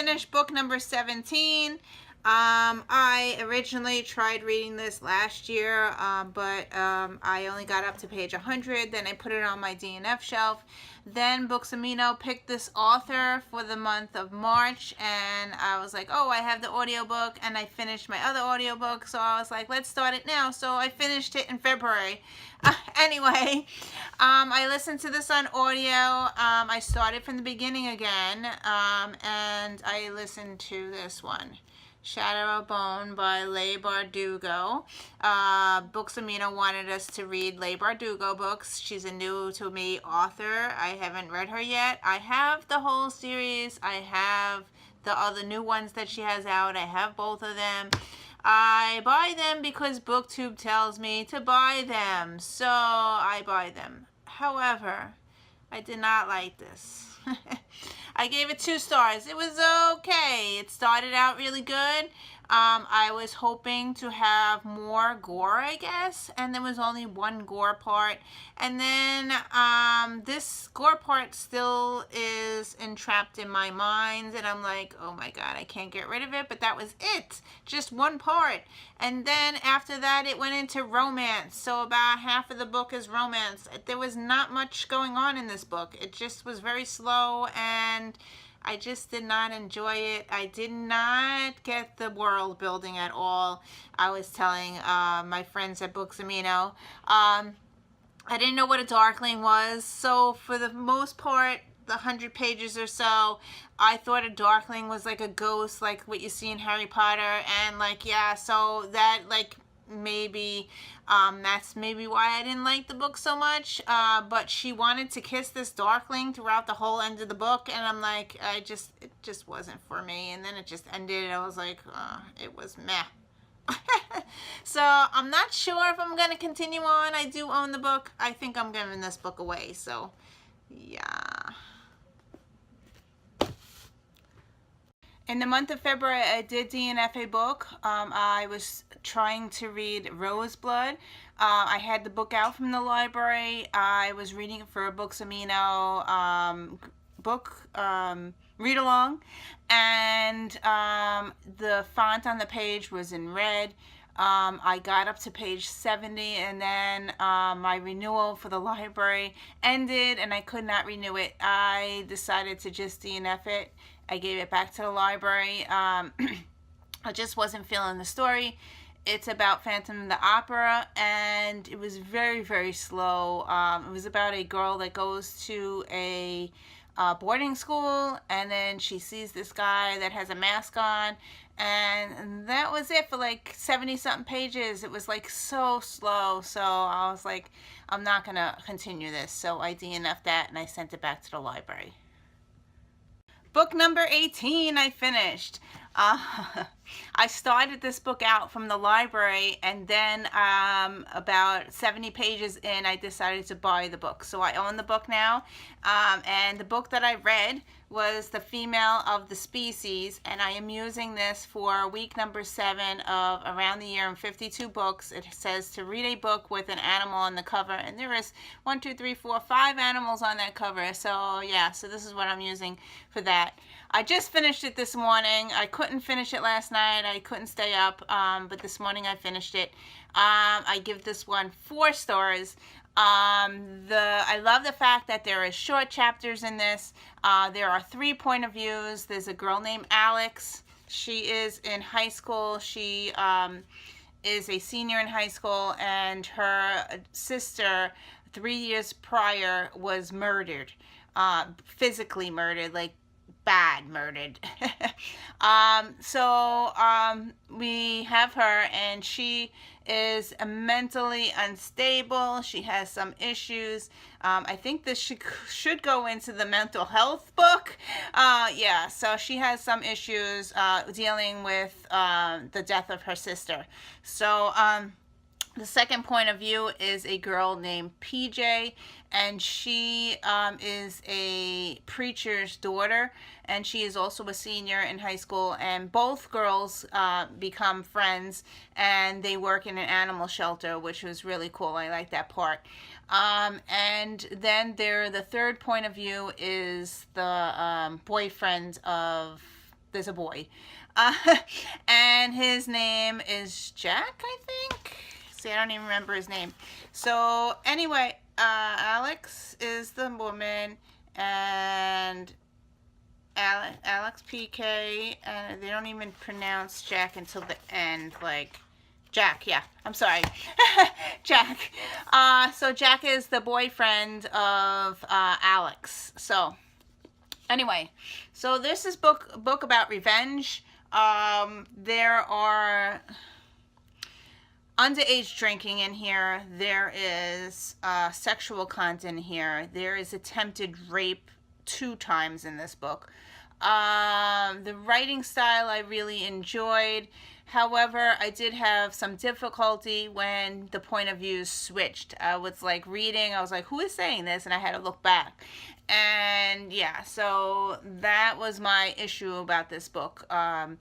finished book number 17. I originally tried reading this last year, but I only got up to page 100. Then I put it on my DNF shelf. Then Books Amino picked this author for the month of March, and I was like, oh, I have the audiobook, and I finished my other audiobook, so I was like, let's start it now. So I finished it in February. Anyway, I listened to this on audio. I started from the beginning again, and I listened to this one, Shadow of Bone by Leigh Bardugo. Books Amino wanted us to read Leigh Bardugo books. She's a new to me author. I haven't read her yet. I have the whole series. I have the other new ones that she has out. I have both of them. I buy them because BookTube tells me to buy them, so I buy them. However, I did not like this. I gave it 2 stars. It was okay. It started out really good. I was hoping to have more gore, I guess, and there was only one gore part. And then this gore part still is entrapped in my mind, and I'm like, oh my God, I can't get rid of it. But that was it, just one part. And then after that, it went into romance. So about half of the book is romance. There was not much going on in this book. It just was very slow, and I just did not enjoy it. I did not get the world building at all. I was telling my friends at Books Amino, I didn't know what a darkling was. So for the most part, the 100 pages or so, I thought a darkling was like a ghost, like what you see in Harry Potter. And like, yeah, so that like maybe that's maybe why I didn't like the book so much. But she wanted to kiss this darkling throughout the whole end of the book, and I'm like, it just wasn't for me. And then it just ended. I was like, it was meh. So I'm not sure if I'm gonna continue on. I do own the book. I think I'm giving this book away. So yeah. In the month of February, I did DNF a book. I was trying to read Roseblood. I had the book out from the library. I was reading it for a Books Amino book read-along, and the font on the page was in red. I got up to page 70, and then my renewal for the library ended, and I could not renew it. I decided to just DNF it. I gave it back to the library. I just wasn't feeling the story. It's about Phantom of the Opera, and it was very, very slow. It was about a girl that goes to a boarding school, and then she sees this guy that has a mask on, and that was it for like 70-something pages. It was like so slow, so I was like, I'm not gonna continue this. So I DNF'd that, and I sent it back to the library. Book number 18 I finished. I started this book out from the library, and then about 70 pages in, I decided to buy the book. So I own the book now, and the book that I read was The Female of the Species, and I am using this for week number 7 of Around the Year in 52 Books. It says to read a book with an animal on the cover, and there is 1, 2, 3, 4, 5 animals on that cover. So yeah, so this is what I'm using for that. I just finished it this morning. I couldn't finish it last night. I couldn't stay up, but this morning I finished it. I give this one 4 stars. I love the fact that there are short chapters in this. There are 3 point of views. There's a girl named Alex. She is in high school. She is a senior in high school, and her sister 3 years prior was murdered, physically murdered, like bad murdered. We have her, and she is mentally unstable. She has some issues. I think this should go into the mental health book. Yeah, so she has some issues dealing with the death of her sister. So the second point of view is a girl named PJ, and she is a preacher's daughter, and she is also a senior in high school, and both girls become friends, and they work in an animal shelter, which was really cool. I like that part. And then the third point of view is the boyfriend of there's a boy. And his name is Jack, I think. See, I don't even remember his name. So anyway, Alex is the woman, and Alex PK, and they don't even pronounce Jack until the end, like Jack, yeah, I'm sorry. Jack. So Jack is the boyfriend of Alex. So anyway, so this is book about revenge. There are underage drinking in here. There is sexual content here. There is attempted rape 2 times in this book. The writing style I really enjoyed. However, I did have some difficulty when the point of view switched. I was like reading, I was like, who is saying this? And I had to look back. And yeah, so that was my issue about this book. The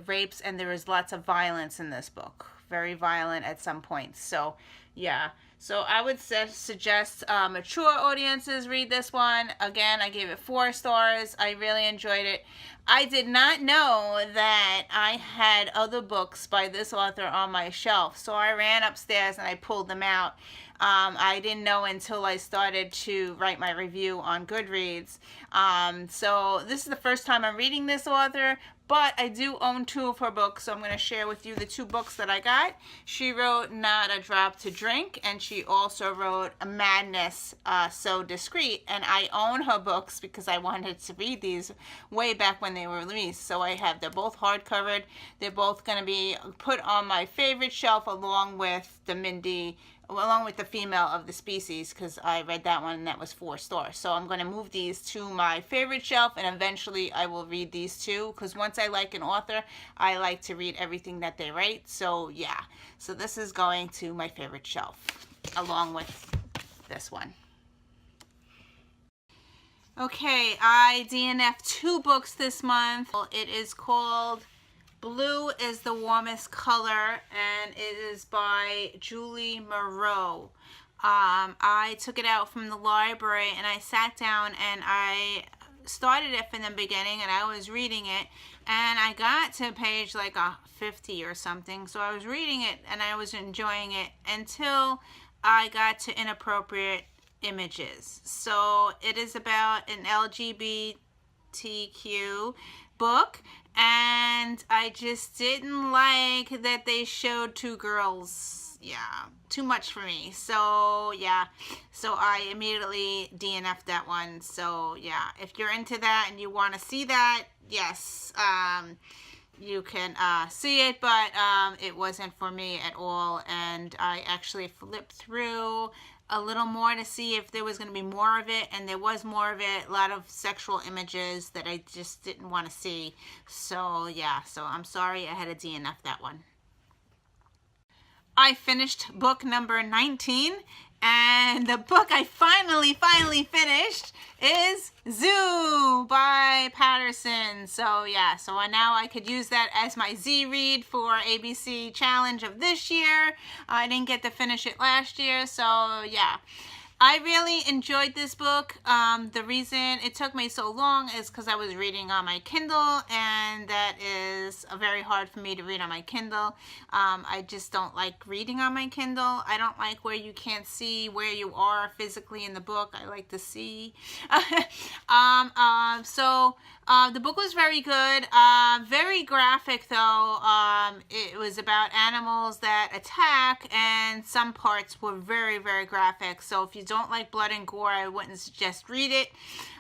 rapes, and there is lots of violence in this book. Very violent at some points. So yeah. So I would suggest mature audiences read this one. Again, I gave it 4 stars. I really enjoyed it. I did not know that I had other books by this author on my shelf. So I ran upstairs and I pulled them out. I didn't know until I started to write my review on Goodreads. So this is the first time I'm reading this author, but I do own 2 of her books, so I'm going to share with you the 2 books that I got. She wrote Not a Drop to Drink, and she also wrote A Madness So Discreet, and I own her books because I wanted to read these way back when they were released. So they're both hardcovered. They're both going to be put on my favorite shelf along with the Female of the Species, because I read that one and that was 4 stars. So I'm going to move these to my favorite shelf, and eventually I will read these too, because once I like an author, I like to read everything that they write. So yeah, so this is going to my favorite shelf along with this one. Okay, I DNF 2 books this month. It is called Blue is the Warmest Color, and it is by Julie Moreau. I took it out from the library and I sat down and I started it from the beginning and I was reading it, and I got to page like 50 or something. So I was reading it and I was enjoying it until I got to inappropriate images. So it is about an LGBTQ book, and I just didn't like that they showed 2 girls. Yeah, too much for me. So yeah, so I immediately DNF'd that one. So yeah, if you're into that and you want to see that, yes, you can see it, but it wasn't for me at all. And I actually flipped through a little more to see if there was going to be more of it, and there was more of it. A lot of sexual images that I just didn't want to see. So yeah, so I'm sorry I had to DNF that one. I finished book number 19, and the book I finally finished is Zoo by Patterson. So yeah, so now I could use that as my Z read for ABC challenge of this year. I didn't get to finish it last year, so yeah. I really enjoyed this book. The reason it took me so long is because I was reading on my Kindle, and that is very hard for me to read on my Kindle. I just don't like reading on my Kindle. I don't like where you can't see where you are physically in the book. I like to see. The book was very good. Very graphic though. It was about animals that attack, and some parts were very graphic. So if you don't like blood and gore, I wouldn't suggest read it.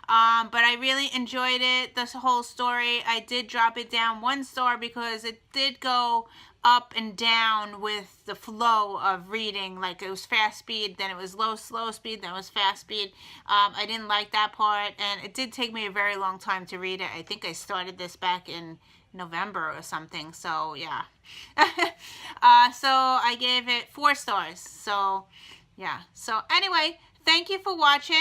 But I really enjoyed it, this whole story. I did drop it down 1 star because it did go up and down with the flow of reading. Like it was fast speed, then it was slow speed, then it was fast speed. I didn't like that part, and it did take me a very long time to read it. I think I started this back in November or something, so yeah. So I gave it 4 stars. So yeah, so anyway, thank you for watching.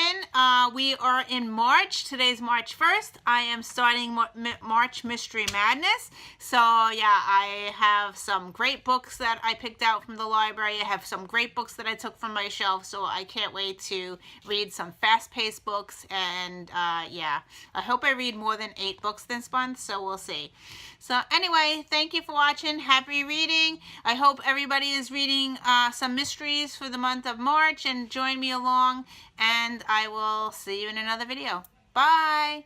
We are in March. Today's March 1st. I am starting March Mystery Madness. So yeah, I have some great books that I picked out from the library. I have some great books that I took from my shelf. So I can't wait to read some fast-paced books. And yeah, I hope I read more than 8 books this month. So we'll see. So anyway, thank you for watching. Happy reading. I hope everybody is reading some mysteries for the month of March and join me along. And I will see you in another video. Bye.